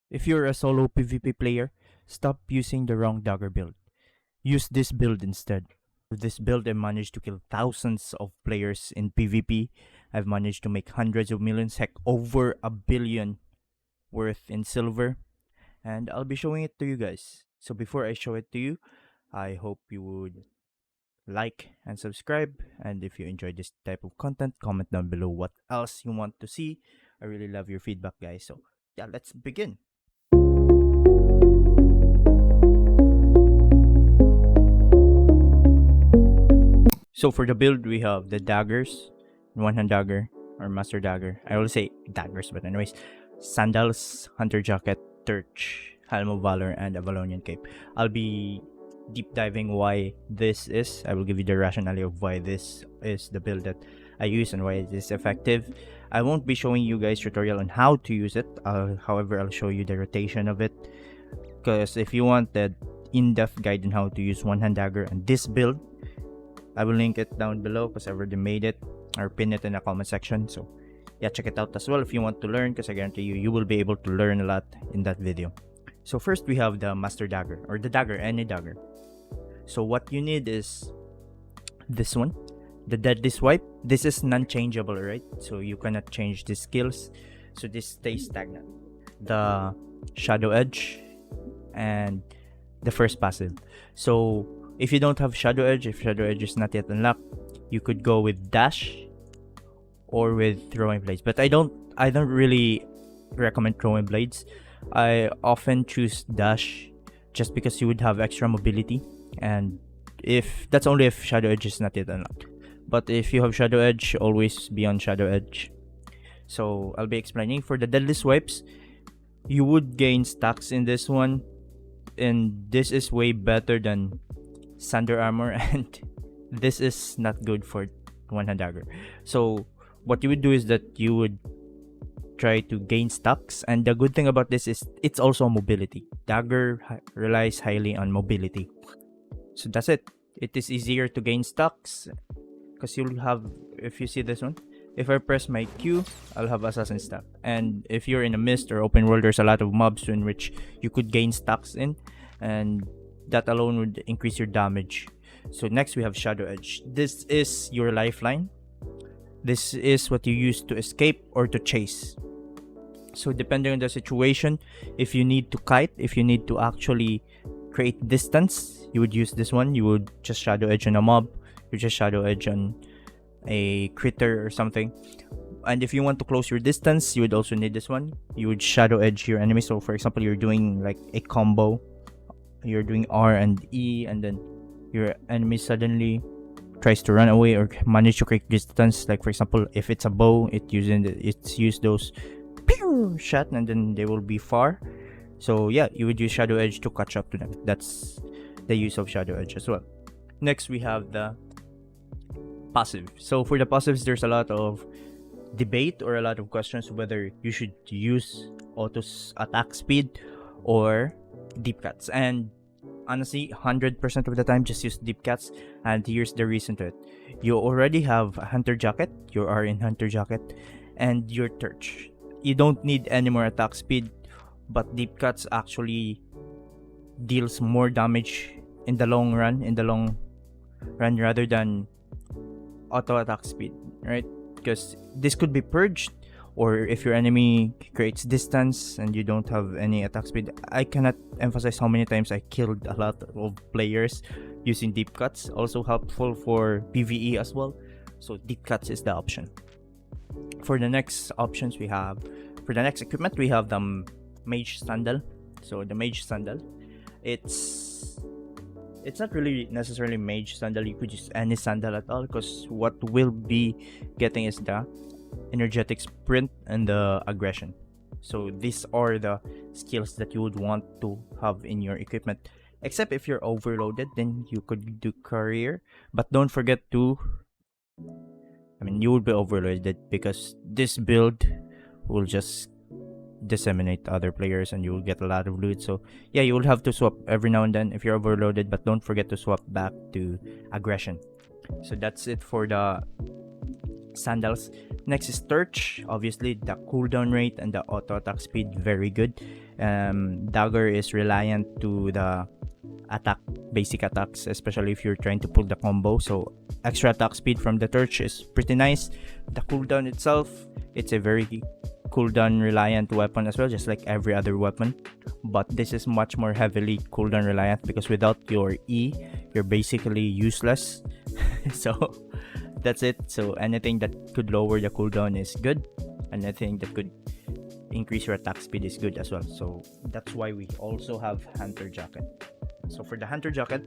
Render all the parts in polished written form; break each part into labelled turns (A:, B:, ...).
A: If you're a solo PvP player, stop using the wrong Dagger build. Use this build instead. With this build, I managed to kill thousands of players in PvP. I've managed to make hundreds of millions, heck, over $1 billion worth in silver. And I'll be showing it to you guys. So before I show it to you, I hope you would like and subscribe. And if you enjoy this type of content, comment down below what else you want to see. I really love your feedback, guys. So yeah, let's begin. So for the build, we have the daggers, one-hand dagger or master dagger. I will say daggers, but anyways, sandals, hunter jacket, torch, helm of valor, and a Valonian cape. I'll be deep diving why this is. I will give you the rationale of why this is the build that I use and why it is effective. I won't be showing you guys tutorial on how to use it. However, I'll show you the rotation of it. Because if you want that in-depth guide on how to use one-hand dagger and this build, I will link it down below because I already made it or pin it in the comment section. So yeah, check it out as well if you want to learn, because I guarantee you will be able to learn a lot in that video. So first we have the master dagger or the dagger, any dagger. So what you need is this one, the deadly swipe. This is non-changeable, right? So you cannot change the skills. So this stays stagnant. The shadow edge and the first passive. So if you don't have shadow edge, if shadow edge is not yet unlocked, you could go with dash or with throwing blades. But I don't really recommend throwing blades. I often choose dash just because you would have extra mobility, and if that's only if shadow edge is not yet unlocked. But if you have shadow edge, always be on shadow edge. So I'll be explaining. For the deadly swipes, you would gain stacks in this one, and this is way better than Sander armor, and this is not good for one-hand dagger. So what you would do is that you would try to gain stacks, and the good thing about this is it's also mobility. Dagger relies highly on mobility. So that's it. It is easier to gain stacks because you'll have, if you see this one, if I press my Q, I'll have assassin stack. And if you're in a mist or open world, there's a lot of mobs in which you could gain stacks in, and that alone would increase your damage. So next we have shadow edge. This is your lifeline. This is what you use to escape or to chase. So depending on the situation, if you need to kite, if you need to actually create distance, you would use this one. You would just shadow edge on a mob, you just shadow edge on a critter or something. And if you want to close your distance, you would also need this one. You would shadow edge your enemy. So for example, you're doing like a combo, you're doing R and E, and then your enemy suddenly tries to run away or manage to create distance. Like for example, if it's a bow, it's use those pew shot, and then they will be far. So yeah, you would use shadow edge to catch up to them. That's the use of shadow edge as well. Next we have the passive. So for the passives, there's a lot of debate or a lot of questions whether you should use auto attack speed or deep cuts. And honestly, 100% of the time, just use deep cuts. And here's the reason to it. You already have a hunter jacket, you are in hunter jacket, and your torch. You don't need any more attack speed, but deep cuts actually deals more damage in the long run, rather than auto attack speed, right? Because this could be purged, or if your enemy creates distance and you don't have any attack speed. I cannot emphasize how many times I killed a lot of players using deep cuts. Also helpful for PvE as well. So deep cuts is the option. For the next options we have, for the next equipment, we have the mage sandal. So the mage sandal, it's not really necessarily mage sandal. You could use any sandal at all, because what we'll be getting is the energetic sprint and the aggression. So these are the skills that you would want to have in your equipment, except if you're overloaded, then you could do career. But don't forget to, you will be overloaded because this build will just disseminate other players and you will get a lot of loot. So yeah, you will have to swap every now and then if you're overloaded, but don't forget to swap back to aggression. So that's it for the Sandals. Next is Torch. Obviously, the cooldown rate and the auto attack speed, very good. Dagger is reliant to the basic attacks, especially if you're trying to pull the combo. So extra attack speed from the Torch is pretty nice. The cooldown itself, it's a very cooldown reliant weapon as well, just like every other weapon, but this is much more heavily cooldown reliant because without your E, you're basically useless. So that's it. So anything that could lower the cooldown is good, and anything that could increase your attack speed is good as well. So that's why we also have Hunter Jacket. So for the Hunter Jacket,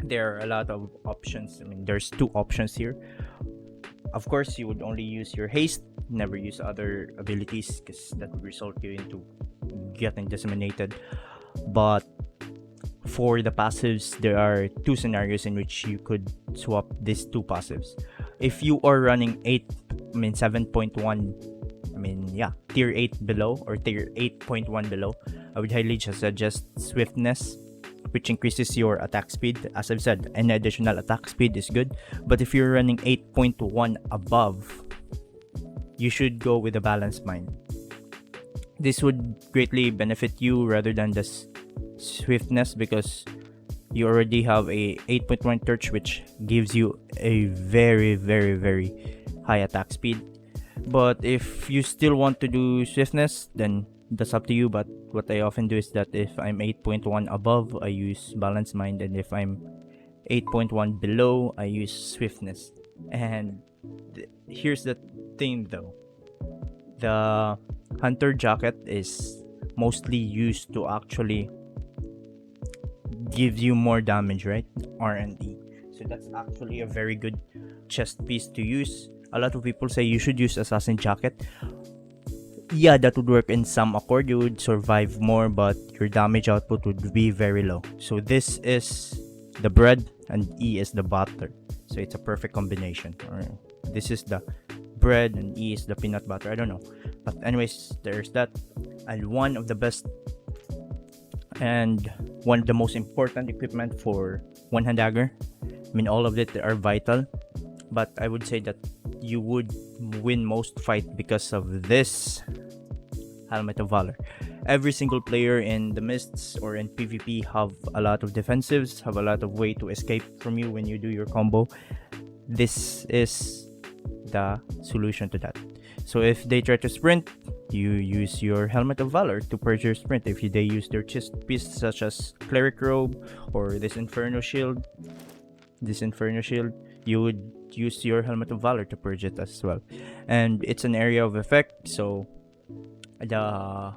A: there are a lot of options. I mean, there's two options here. Of course, you would only use your haste, never use other abilities because that would result you into getting disseminated. But for the passives, there are two scenarios in which you could swap these two passives. If you are running 7.1, tier 8 below or tier 8.1 below, I would highly suggest Swiftness, which increases your attack speed. As I've said, an additional attack speed is good. But if you're running 8.1 above, you should go with a balanced mind. This would greatly benefit you rather than the Swiftness because you already have a 8.1 Torch, which gives you a very, very, very high attack speed. But if you still want to do Swiftness, then that's up to you. But what I often do is that if I'm 8.1 above, I use Balanced Mind, and if I'm 8.1 below, I use Swiftness. And here's the thing though, the Hunter Jacket is mostly used to actually give you more damage, right? R&D. So that's actually a very good chest piece to use. A lot of people say you should use Assassin Jacket. Yeah, that would work in some accord. You would survive more, but your damage output would be very low. So this is the bread and E is the butter. So it's a perfect combination. Or this is the bread and E is the peanut butter. I don't know. But anyways, there's that. And one of the best and one of the most important equipment for one-hand dagger. I mean, all of it are vital. But I would say that you would win most fight because of this Helmet of Valor. Every single player in the Mists or in PvP have a lot of defensives, have a lot of way to escape from you when you do your combo. This is the solution to that. So if they try to sprint, you use your Helmet of Valor to purge your sprint. If they use their chest piece such as Cleric Robe or this Inferno Shield, you would use your Helmet of Valor to purge it as well. And it's an area of effect, so the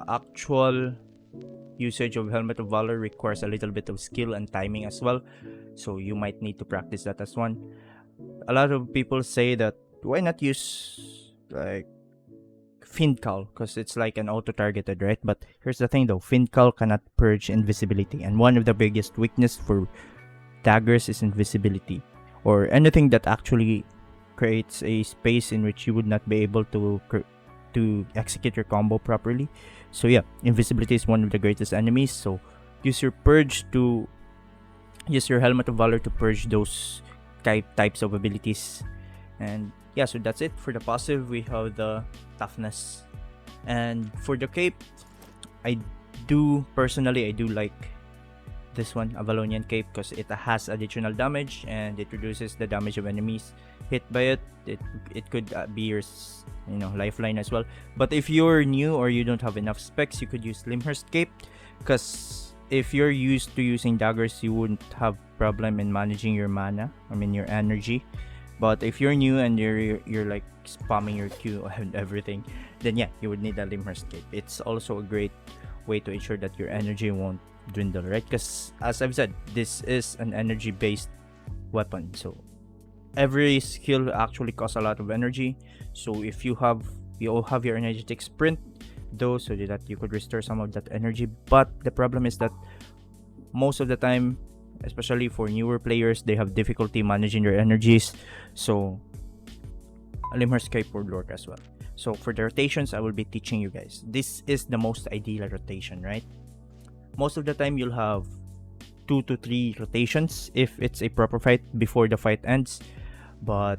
A: actual usage of Helmet of Valor requires a little bit of skill and timing as well, so you might need to practice that as one. A lot of people say that why not use like Fiend Call, because it's like an auto-targeted, right? But here's the thing though, Fiend Call cannot purge invisibility, and one of the biggest weakness for daggers is invisibility, or anything that actually creates a space in which you would not be able to execute your combo properly. So yeah, invisibility is one of the greatest enemies. So use your Helmet of Valor to purge those types of abilities. And yeah, so that's it for the passive. We have the toughness, and for the cape, I do like this one, Avalonian Cape, because it has additional damage and it reduces the damage of enemies hit by it. It could be your lifeline as well. But if you're new or you don't have enough specs, you could use Limhurst Cape, because if you're used to using daggers, you wouldn't have problem in managing your mana, your energy. But if you're new and you're like spamming your Q and everything, then yeah, you would need a Limhurst Cape. It's also a great way to ensure that your energy won't dwindle, right? Because as I've said, this is an energy based weapon, so every skill actually costs a lot of energy. So if you all have your energetic sprint though, so that you could restore some of that energy. But the problem is that most of the time, especially for newer players, they have difficulty managing their energies, so a Limhurst Cape would work as well. So for the rotations, I will be teaching you guys. This is the most ideal rotation, right? Most of the time, you'll have 2 to 3 rotations if it's a proper fight before the fight ends. but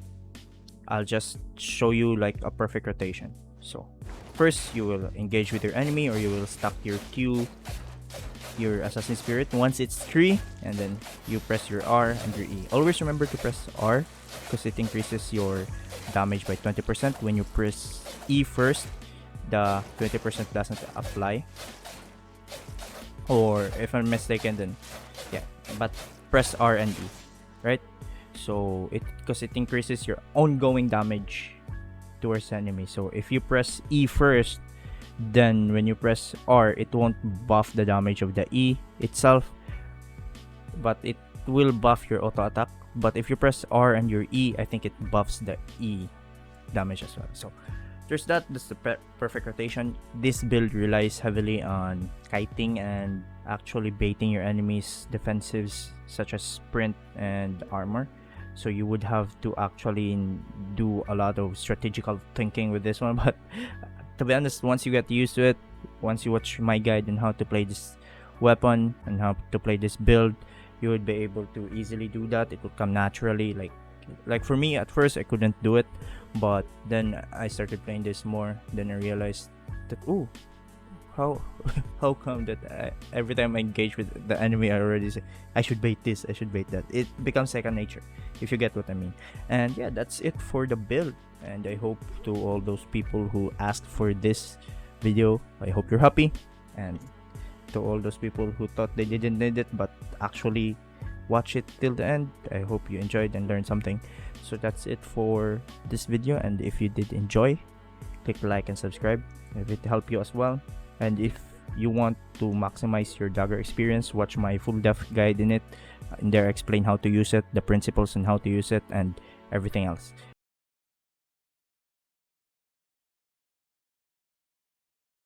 A: I'll just show you like a perfect rotation. So first you will engage with your enemy, or you will stack your Q, your assassin spirit once it's 3, and then you press your R and your E. Always remember to press R because it increases your damage by 20%. When you press E first, the 20% doesn't apply, or if I'm mistaken, then yeah, but press R and E, right? So because it increases your ongoing damage towards enemy. So if you press E first, then when you press R, it won't buff the damage of the E itself, but it will buff your auto attack. But if you press R and your E, I think it buffs the E damage as well. So there's that. That's the perfect rotation. This build relies heavily on kiting and actually baiting your enemies' defensives, such as sprint and armor. So you would have to actually do a lot of strategical thinking with this one. But to be honest, once you get used to it, once you watch my guide on how to play this weapon and how to play this build, you would be able to easily do that. It will come naturally. Like for me, at first I couldn't do it, but then I started playing this more. Then I realized that, ooh, how come that every time I engage with the enemy, I already say I should bait this, I should bait that. It becomes second nature, if you get what I mean. And yeah, that's it for the build. And I hope to all those people who asked for this video, I hope you're happy. And to all those people who thought they didn't need it but actually watch it till the end, I hope you enjoyed and learned something. So that's it for this video, and if you did enjoy, click like and subscribe if it helped you as well. And if you want to maximize your Dagger experience, watch my full depth guide in it. In there I explain how to use it, the principles and how to use it, and everything else.